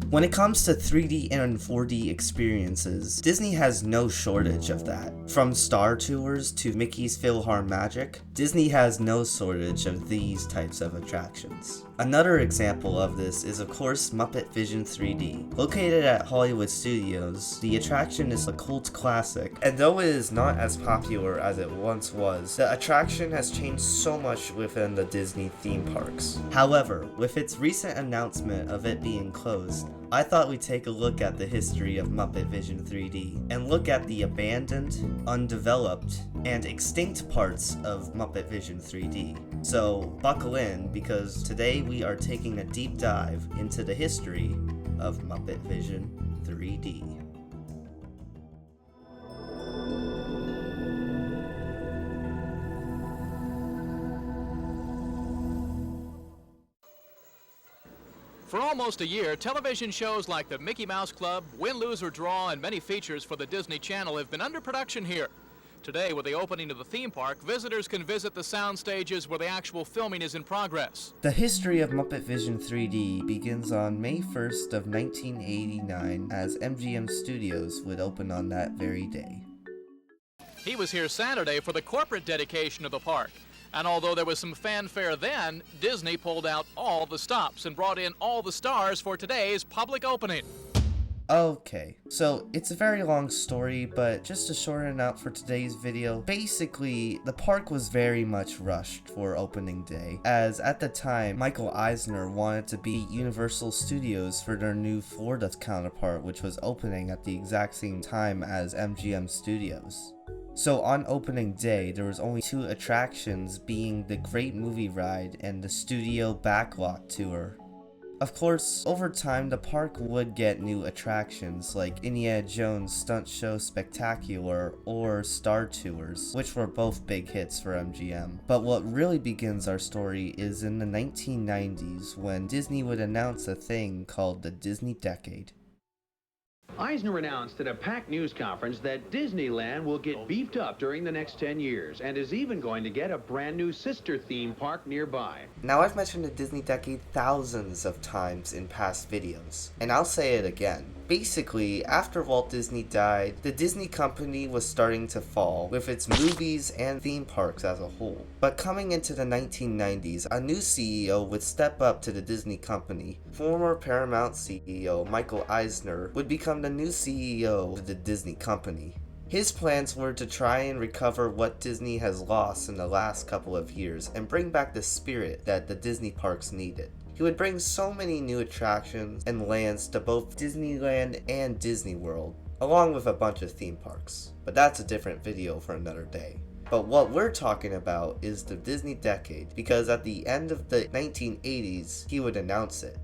When it comes to 3D and 4D experiences, Disney has no shortage of that. From Star Tours to Mickey's PhilharMagic, Disney has no shortage of these types of attractions. Another example of this is of course Muppet Vision 3D. Located at Hollywood Studios, the attraction is a cult classic, and though it is not as popular as it once was, the attraction has changed so much within the Disney theme parks. However, with its recent announcement of it being closed, I thought we'd take a look at the history of Muppet Vision 3D, and look at the abandoned, undeveloped, and extinct parts of Muppet Vision 3D. So buckle in, because today we are taking a deep dive into the history of Muppet Vision 3D. For almost a year, television shows like the Mickey Mouse Club, Win, Lose, or Draw, and many features for the Disney Channel have been under production here. Today, with the opening of the theme park, visitors can visit the sound stages where the actual filming is in progress. The history of Muppet Vision 3D begins on May 1st of 1989 as MGM Studios would open on that very day. He was here Saturday for the corporate dedication of the park. And although there was some fanfare then, Disney pulled out all the stops and brought in all the stars for today's public opening. Okay, so it's a very long story, but just to shorten it out for today's video, basically, the park was very much rushed for opening day, as at the time, Michael Eisner wanted to be Universal Studios for their new Florida counterpart, which was opening at the exact same time as MGM Studios. So on opening day, there was only 2 attractions, being the Great Movie Ride and the Studio Backlot Tour. Of course, over time the park would get new attractions like Indiana Jones Stunt Show Spectacular or Star Tours, which were both big hits for MGM. But what really begins our story is in the 1990s when Disney would announce a thing called the Disney Decade. Eisner announced at a packed news conference that Disneyland will get beefed up during the next 10 years and is even going to get a brand new sister theme park nearby. Now, I've mentioned the Disney Decade thousands of times in past videos, and I'll say it again. Basically, after Walt Disney died, the Disney company was starting to fall, with its movies and theme parks as a whole. But coming into the 1990s, a new CEO would step up to the Disney company. Former Paramount CEO Michael Eisner would become the new CEO of the Disney company. His plans were to try and recover what Disney has lost in the last couple of years and bring back the spirit that the Disney parks needed. He would bring so many new attractions and lands to both Disneyland and Disney World, along with a bunch of theme parks. But that's a different video for another day. But what we're talking about is the Disney Decade, because at the end of the 1980s, he would announce it.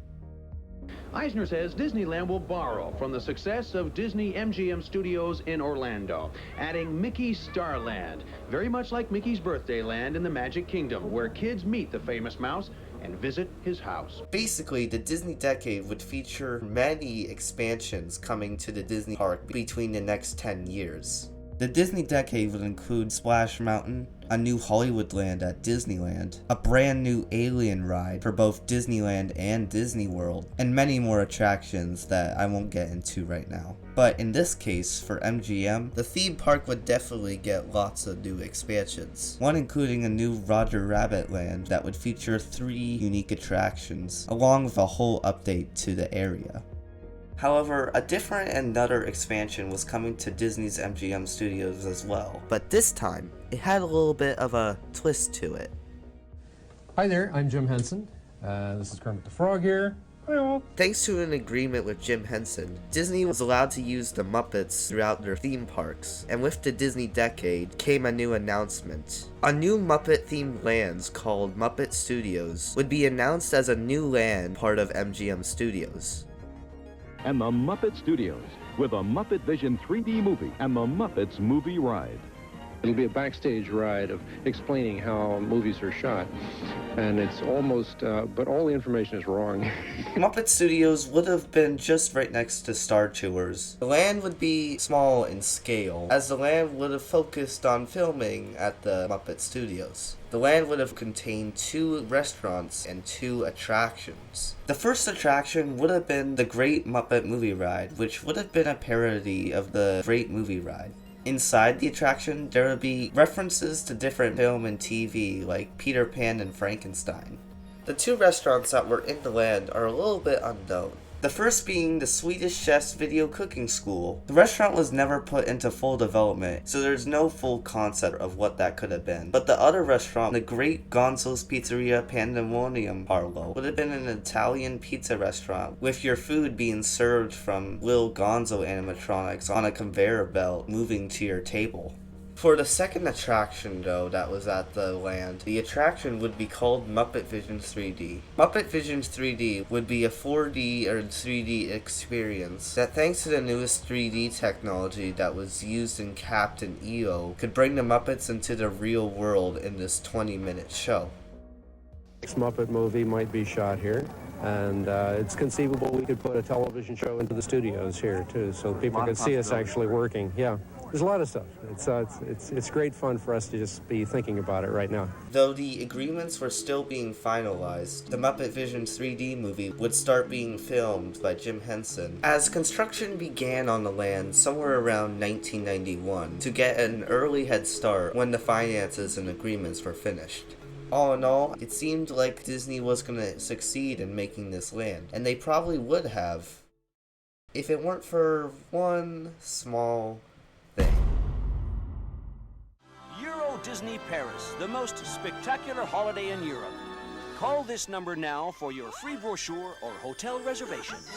Eisner says Disneyland will borrow from the success of Disney MGM Studios in Orlando, adding Mickey's Starland, very much like Mickey's Birthday Land in the Magic Kingdom, where kids meet the famous mouse and visit his house. Basically, the Disney Decade would feature many expansions coming to the Disney park between the next 10 years. The Disney Decade would include Splash Mountain, a new Hollywood land at Disneyland, a brand new alien ride for both Disneyland and Disney World, and many more attractions that I won't get into right now. But in this case, for MGM, the theme park would definitely get lots of new expansions, one including a new Roger Rabbit land that would feature 3 unique attractions, along with a whole update to the area. However, a different and another expansion was coming to Disney's MGM Studios as well, but this time, it had a little bit of a twist to it. Hi there, I'm Jim Henson. This is Kermit the Frog here. Hi all. Thanks to an agreement with Jim Henson, Disney was allowed to use the Muppets throughout their theme parks, and with the Disney Decade came a new announcement. A new Muppet-themed land called Muppet Studios would be announced as a new land part of MGM Studios. And the Muppet Studios, with a Muppet Vision 3D movie and the Muppets Movie Ride. It'll be a backstage ride of explaining how movies are shot. And it's almost, but all the information is wrong. Muppet Studios would have been just right next to Star Tours. The land would be small in scale, as the land would have focused on filming at the Muppet Studios. The land would have contained 2 restaurants and 2 attractions. The first attraction would have been the Great Muppet Movie Ride, which would have been a parody of the Great Movie Ride. Inside the attraction, there would be references to different film and TV, like Peter Pan and Frankenstein. The 2 restaurants that were in the land are a little bit unknown. The first being the Swedish Chef's Video Cooking School. The restaurant was never put into full development, so there's no full concept of what that could have been. But the other restaurant, the Great Gonzo's Pizzeria Pandemonium Parlo, would have been an Italian pizza restaurant, with your food being served from Lil Gonzo animatronics on a conveyor belt moving to your table. For the second attraction, though, that was at the land, the attraction would be called Muppet Visions 3D. Muppet Visions 3D would be a 4D or 3D experience that, thanks to the newest 3D technology that was used in Captain EO, could bring the Muppets into the real world in this 20-minute show. This Muppet movie might be shot here, and it's conceivable we could put a television show into the studios here, too, so people could see us actually working. Yeah. There's a lot of stuff. It's great fun for us to just be thinking about it right now. Though the agreements were still being finalized, the Muppet Visions 3D movie would start being filmed by Jim Henson as construction began on the land somewhere around 1991 to get an early head start when the finances and agreements were finished. All in all, it seemed like Disney was going to succeed in making this land, and they probably would have if it weren't for one small thing. Euro Disney Paris, the most spectacular holiday in Europe. Call this number now for your free brochure or hotel reservations.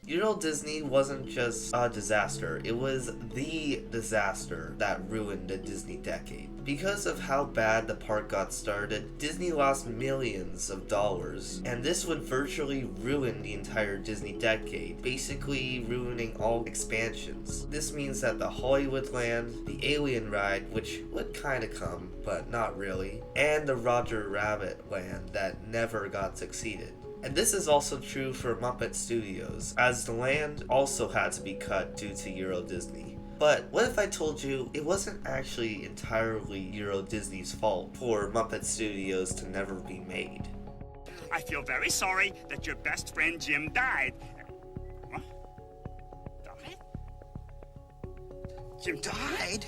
Euro Disney wasn't just a disaster, it was the disaster that ruined the Disney decade. Because of how bad the park got started, Disney lost millions of dollars, and this would virtually ruin the entire Disney decade, basically ruining all expansions. This means that the Hollywood Land, the Alien Ride, which would kinda come, but not really, and the Roger Rabbit Land that never got succeeded. And this is also true for Muppet Studios, as the land also had to be cut due to Euro Disney. But what if I told you it wasn't actually entirely Euro Disney's fault for Muppet Studios to never be made? I feel very sorry that your best friend Jim died. What? Died? Jim died?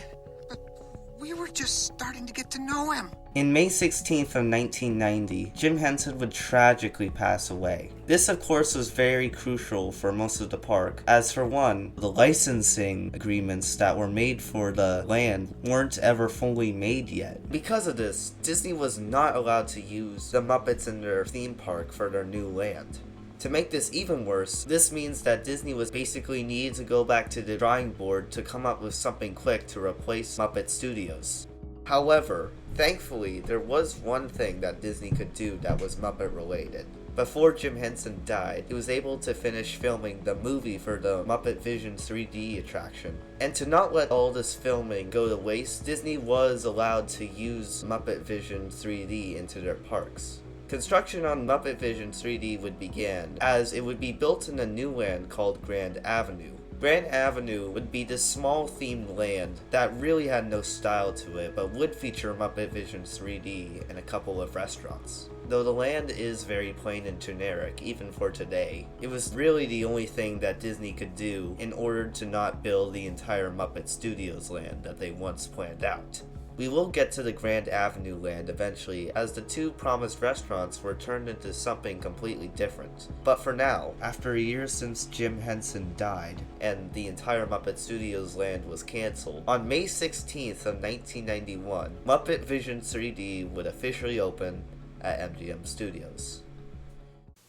We were just starting to get to know him. In May 16th of 1990, Jim Henson would tragically pass away. This of course was very crucial for most of the park, as for one, the licensing agreements that were made for the land weren't ever fully made yet. Because of this, Disney was not allowed to use the Muppets in their theme park for their new land. To make this even worse, this means that Disney was basically needed to go back to the drawing board to come up with something quick to replace Muppet Studios. However, thankfully, there was one thing that Disney could do that was Muppet related. Before Jim Henson died, he was able to finish filming the movie for the Muppet Visions 3D attraction. And to not let all this filming go to waste, Disney was allowed to use Muppet Visions 3D into their parks. Construction on Muppet Visions 3D would begin, as it would be built in a new land called Grand Avenue. Grand Avenue would be this small themed land that really had no style to it, but would feature Muppet Visions 3D and a couple of restaurants. Though the land is very plain and generic, even for today, it was really the only thing that Disney could do in order to not build the entire Muppet Studios land that they once planned out. We will get to the Grand Avenue land eventually, as the 2 promised restaurants were turned into something completely different. But for now, after a year since Jim Henson died, and the entire Muppet Studios land was cancelled, on May 16th of 1991, Muppet Visions 3D would officially open at MGM Studios.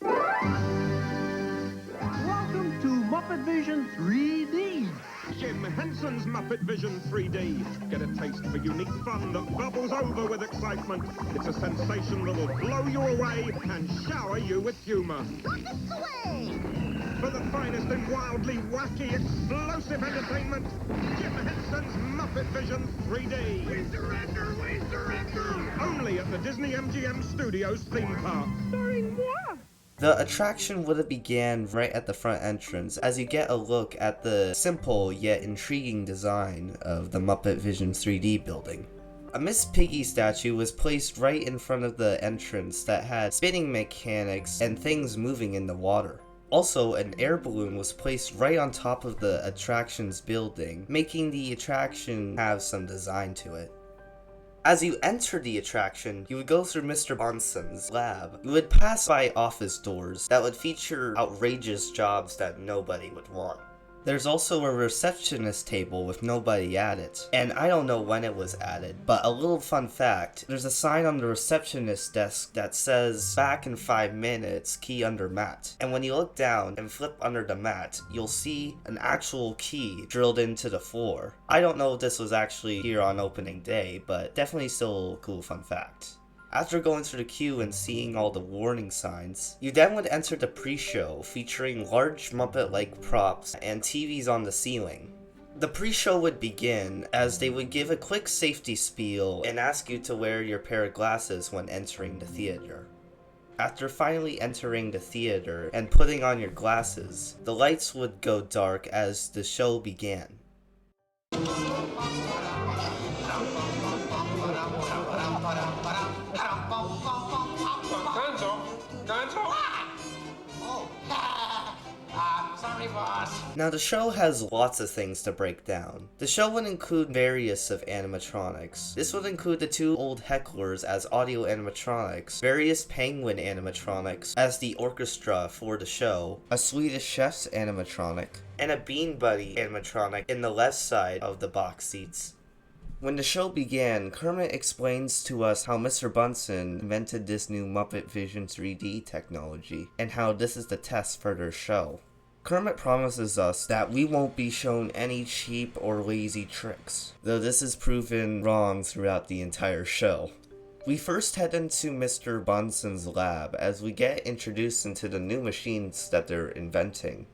Welcome to Muppet Vision 3D. Jim Henson's Muppet Vision 3D. Get a taste for unique fun that bubbles over with excitement. It's a sensation that'll blow you away and shower you with humor. For the finest in wildly wacky, explosive entertainment, Jim Henson's Muppet Vision 3D. We surrender, we surrender! Only at the Disney MGM Studios theme park. Starring moi! The attraction would have began right at the front entrance as you get a look at the simple yet intriguing design of the Muppet Vision 3D building. A Miss Piggy statue was placed right in front of the entrance that had spinning mechanics and things moving in the water. Also, an air balloon was placed right on top of the attraction's building, making the attraction have some design to it. As you enter the attraction, you would go through Mr. Bonson's lab. You would pass by office doors that would feature outrageous jobs that nobody would want. There's also a receptionist table with nobody at it, and I don't know when it was added, but a little fun fact, there's a sign on the receptionist desk that says, "Back in 5 minutes, key under mat." And when you look down and flip under the mat, you'll see an actual key drilled into the floor. I don't know if this was actually here on opening day, but definitely still a cool fun fact. After going through the queue and seeing all the warning signs, you then would enter the pre-show featuring large Muppet-like props and TVs on the ceiling. The pre-show would begin as they would give a quick safety spiel and ask you to wear your pair of glasses when entering the theater. After finally entering the theater and putting on your glasses, the lights would go dark as the show began. Now the show has lots of things to break down. The show would include various of animatronics. This would include the 2 old hecklers as audio animatronics, various penguin animatronics as the orchestra for the show, a Swedish chef's animatronic, and a Bean Buddy animatronic in the left side of the box seats. When the show began, Kermit explains to us how Mr. Bunsen invented this new Muppet Vision 3D technology, and how this is the test for their show. Kermit promises us that we won't be shown any cheap or lazy tricks, though this is proven wrong throughout the entire show. We first head into Mr. Bunsen's lab as we get introduced into the new machines that they're inventing.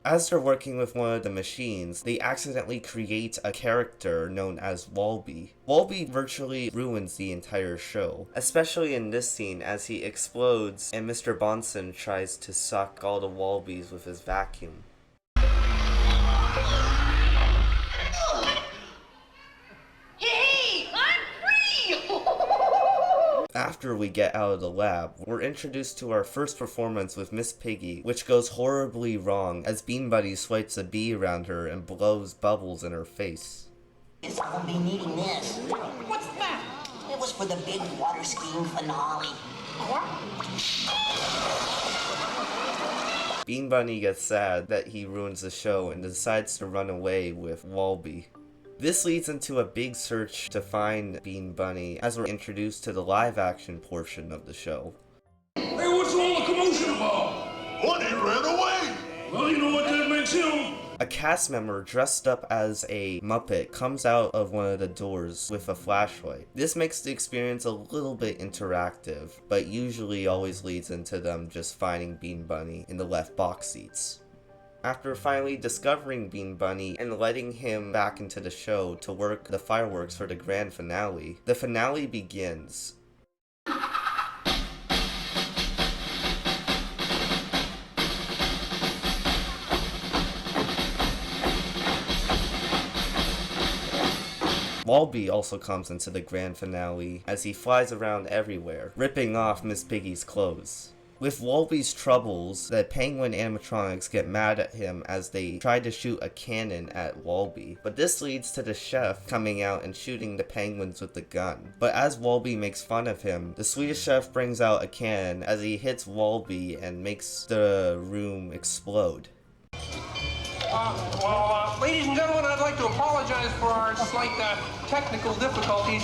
As they're working with one of the machines, they accidentally create a character known as Walby. Walby virtually ruins the entire show, especially in this scene as he explodes and Mr. Bonson tries to suck all the Walbies with his vacuum. Hey, I'm free! After we get out of the lab, we're introduced to our first performance with Miss Piggy, which goes horribly wrong as Bean Buddy swipes a bee around her and blows bubbles in her face. I'll be needing this. What's that? It was for the big water skiing finale. Bean Bunny gets sad that he ruins the show and decides to run away with Walby. This leads into a big search to find Bean Bunny as we're introduced to the live action portion of the show. Hey, what's all the commotion about? Bunny ran away! Well, you know what that makes him? A cast member dressed up as a Muppet comes out of one of the doors with a flashlight. This makes the experience a little bit interactive, but usually always leads into them just finding Bean Bunny in the left box seats. After finally discovering Bean Bunny and letting him back into the show to work the fireworks for the grand finale, the finale begins. Walby also comes into the grand finale as he flies around everywhere, ripping off Miss Piggy's clothes. With Walby's troubles, the penguin animatronics get mad at him as they try to shoot a cannon at Walby, but this leads to the chef coming out and shooting the penguins with the gun. But as Walby makes fun of him, the Swedish chef brings out a cannon as he hits Walby and makes the room explode. Ladies and gentlemen, I'd like to apologize for our slight technical difficulties,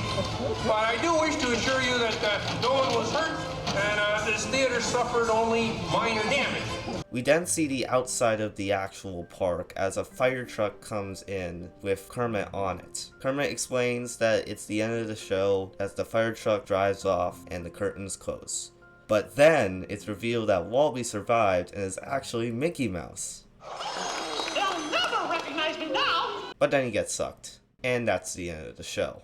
but I do wish to assure you that no one was hurt and this theater suffered only minor damage. We then see the outside of the actual park as a fire truck comes in with Kermit on it. Kermit explains that it's the end of the show as the fire truck drives off and the curtains close. But then it's revealed that Walby survived and is actually Mickey Mouse. They'll never recognize me now! But then he gets sucked. And that's the end of the show.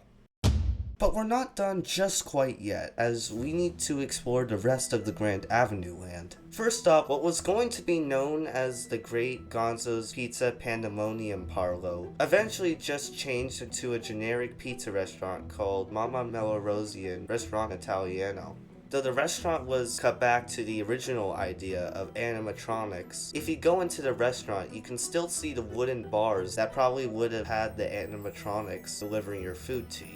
But we're not done just quite yet, as we need to explore the rest of the Grand Avenue land. First up, what was going to be known as the Great Gonzo's Pizza Pandemonium Parlo eventually just changed into a generic pizza restaurant called Mamma Melorosian Restaurant Italiano. Though the restaurant was cut back to the original idea of animatronics, if you go into the restaurant, you can still see the wooden bars that probably would have had the animatronics delivering your food to you.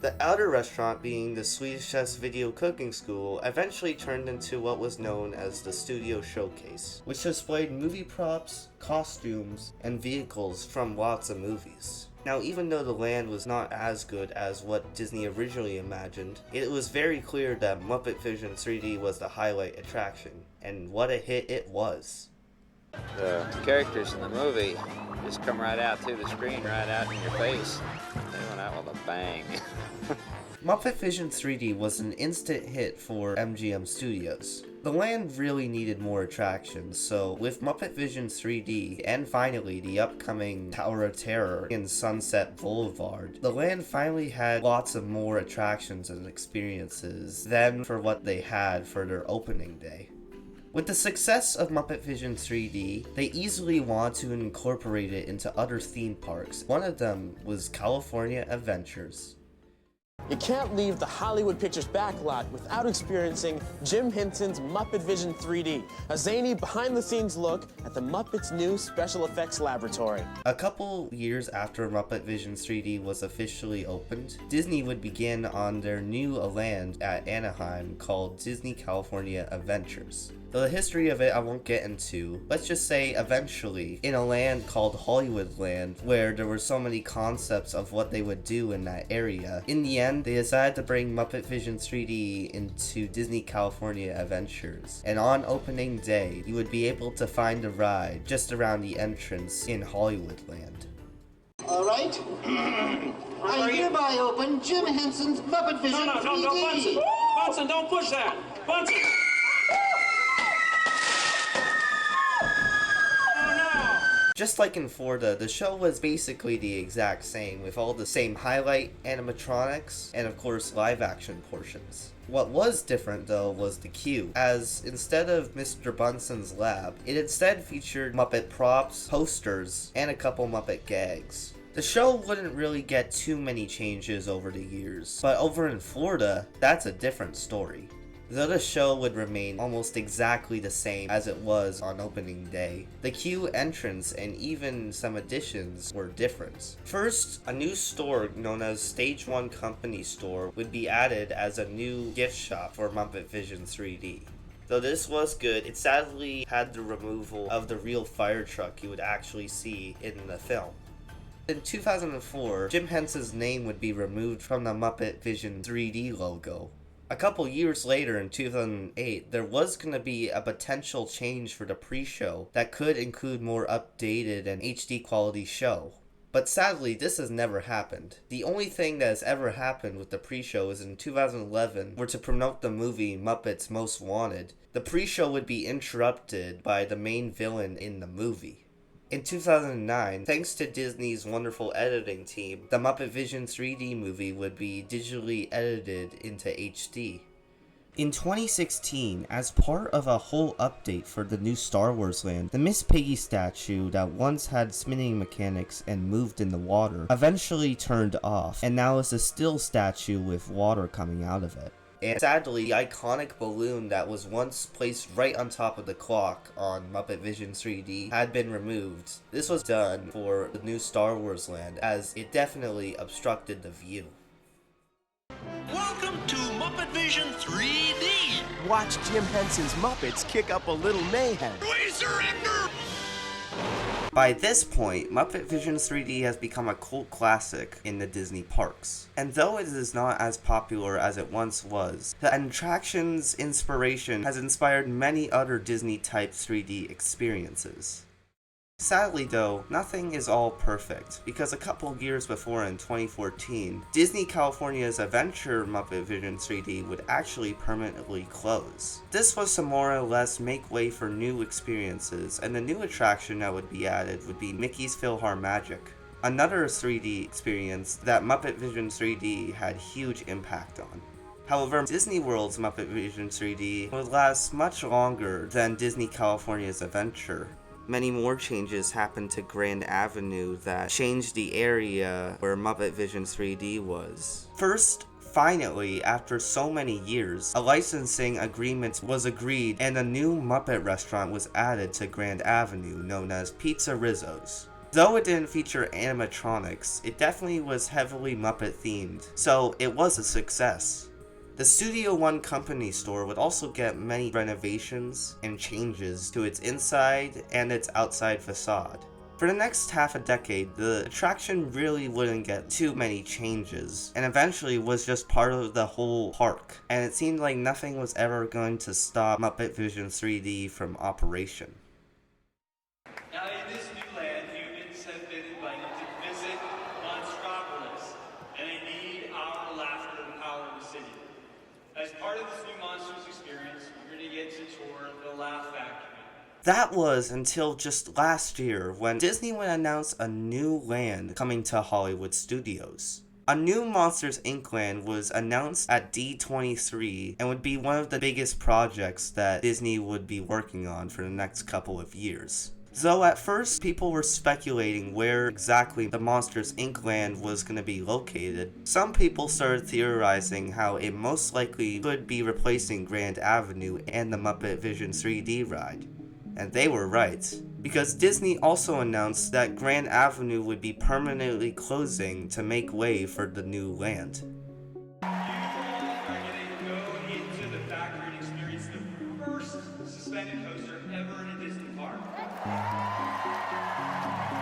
The outer restaurant, being the Swedish Chef's Video Cooking School, eventually turned into what was known as the Studio Showcase, which displayed movie props, costumes, and vehicles from lots of movies. Now, even though the land was not as good as what Disney originally imagined, it was very clear that Muppet Vision 3D was the highlight attraction, and what a hit it was. The characters in the movie just come right out through the screen, right out in your face. They went out with a bang. Muppet Vision 3D was an instant hit for MGM Studios. The land really needed more attractions, so with Muppet Vision 3D and finally the upcoming Tower of Terror in Sunset Boulevard, the land finally had lots of more attractions and experiences than for what they had for their opening day. With the success of Muppet Vision 3D, they easily want to incorporate it into other theme parks. One of them was California Adventures. You can't leave the Hollywood Pictures backlot without experiencing Jim Henson's Muppet Vision 3D, a zany behind-the-scenes look at the Muppets' new special effects laboratory. A couple years after Muppet Vision 3D was officially opened, Disney would begin on their new land at Anaheim called Disney California Adventures. Though the history of it I won't get into, let's just say eventually, in a land called Hollywoodland, where there were so many concepts of what they would do in that area, in the end they decided to bring Muppet Vision 3D into Disney California Adventures, and on opening day, you would be able to find the ride just around the entrance in Hollywoodland. Alright, I hereby open Jim Henson's Muppet Vision 3D. No, Bunsen! Bunsen, don't push that! Bunsen! Just like in Florida, the show was basically the exact same, with all the same highlight animatronics and of course live action portions. What was different though was the queue, as instead of Mr. Bunsen's lab, it instead featured Muppet props, posters, and a couple Muppet gags. The show wouldn't really get too many changes over the years, but over in Florida, that's a different story. Though the show would remain almost exactly the same as it was on opening day, the queue entrance and even some additions were different. First, a new store known as Stage 1 Company Store would be added as a new gift shop for Muppet Vision 3D. Though this was good, it sadly had the removal of the real fire truck you would actually see in the film. In 2004, Jim Henson's name would be removed from the Muppet Vision 3D logo. A couple years later in 2008, there was going to be a potential change for the pre-show that could include more updated and HD quality show. But sadly, this has never happened. The only thing that has ever happened with the pre-show is in 2011, where to promote the movie Muppets Most Wanted, the pre-show would be interrupted by the main villain in the movie. In 2009, thanks to Disney's wonderful editing team, the Muppet Vision 3D movie would be digitally edited into HD. In 2016, as part of a whole update for the new Star Wars land, the Miss Piggy statue that once had spinning mechanics and moved in the water eventually turned off, and now is a still statue with water coming out of it. And sadly, the iconic balloon that was once placed right on top of the clock on Muppet Vision 3D had been removed. This was done for the new Star Wars land, as it definitely obstructed the view. Welcome to Muppet Vision 3D! Watch Jim Henson's Muppets kick up a little mayhem. We surrender! By this point, Muppet Vision 3D has become a cult classic in the Disney parks. And though it is not as popular as it once was, the attraction's inspiration has inspired many other Disney-type 3D experiences. Sadly though, nothing is all perfect, because a couple years before in 2014, Disney California's Adventure Muppet Vision 3D would actually permanently close. This was to more or less make way for new experiences, and the new attraction that would be added would be Mickey's PhilharMagic, another 3D experience that Muppet Vision 3D had huge impact on. However, Disney World's Muppet Vision 3D would last much longer than Disney California's Adventure. Many more changes happened to Grand Avenue that changed the area where Muppet Vision 3D was. First, finally, after so many years, a licensing agreement was agreed and a new Muppet restaurant was added to Grand Avenue known as Pizza Rizzo's. Though it didn't feature animatronics, it definitely was heavily Muppet themed, so it was a success. The Studio One Company store would also get many renovations and changes to its inside and its outside facade. For the next half a decade, the attraction really wouldn't get too many changes, and eventually was just part of the whole park, and it seemed like nothing was ever going to stop Muppet Vision 3D from operation. Now in this new land, humans have been invited to visit Monstropolis, and they need our laughter to power the city. As part of this new Monsters experience, you're going to get to tour the Laugh Factory. That was until just last year when Disney would announce a new land coming to Hollywood studios. A new Monsters Inc. land was announced at D23 and would be one of the biggest projects that Disney would be working on for the next couple of years. Though at first people were speculating where exactly the Monsters Inc. land was going to be located, some people started theorizing how it most likely could be replacing Grand Avenue and the Muppet Vision 3D ride. And they were right, because Disney also announced that Grand Avenue would be permanently closing to make way for the new land. You are going to go into the factory and experience the first suspended coaster ever in a Disney park.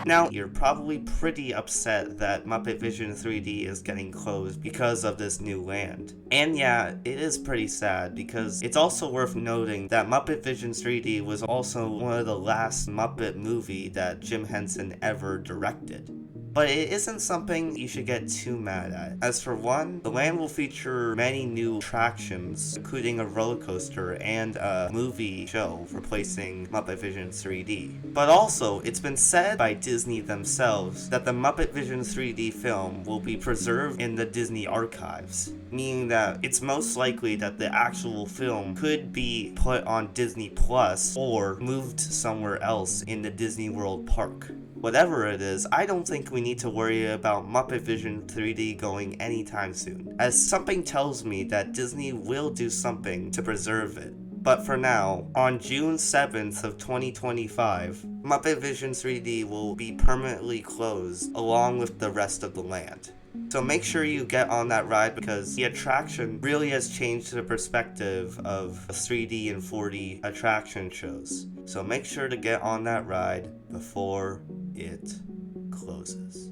Now, you're probably pretty upset that Muppet Vision 3D is getting closed because of this new land. And yeah, it is pretty sad because it's also worth noting that Muppet Vision 3D was also one of the last Muppet movie that Jim Henson ever directed. But it isn't something you should get too mad at. As for one, the land will feature many new attractions, including a roller coaster and a movie show replacing Muppet Vision 3D. But also, it's been said by Disney themselves that the Muppet Vision 3D film will be preserved in the Disney archives, meaning that it's most likely that the actual film could be put on Disney Plus or moved somewhere else in the Disney World park. Whatever it is, I don't think we need to worry about Muppet Vision 3D going anytime soon, as something tells me that Disney will do something to preserve it. But for now, on June 7th of 2025, Muppet Vision 3D will be permanently closed along with the rest of the land. So make sure you get on that ride because the attraction really has changed the perspective of 3D and 4D attraction shows. So make sure to get on that ride before it closes.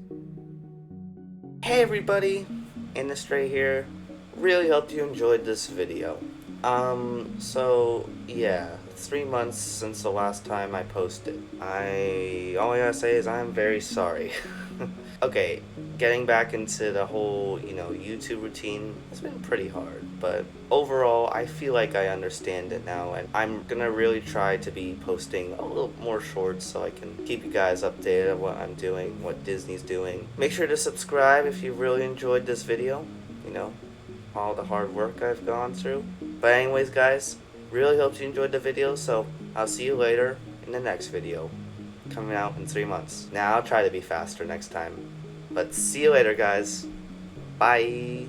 Hey everybody, Industrai here. Really hope you enjoyed this video. So yeah, 3 months since the last time I posted. All I gotta say is I'm very sorry. Okay, getting back into the whole, YouTube routine, it's been pretty hard, but overall, I feel like I understand it now, and I'm gonna really try to be posting a little more shorts so I can keep you guys updated on what I'm doing, what Disney's doing. Make sure to subscribe if you really enjoyed this video, all the hard work I've gone through. But anyways, guys, really hope you enjoyed the video, so I'll see you later in the next video. Coming out in 3 months. Now I'll try to be faster next time. But see you later, guys. Bye.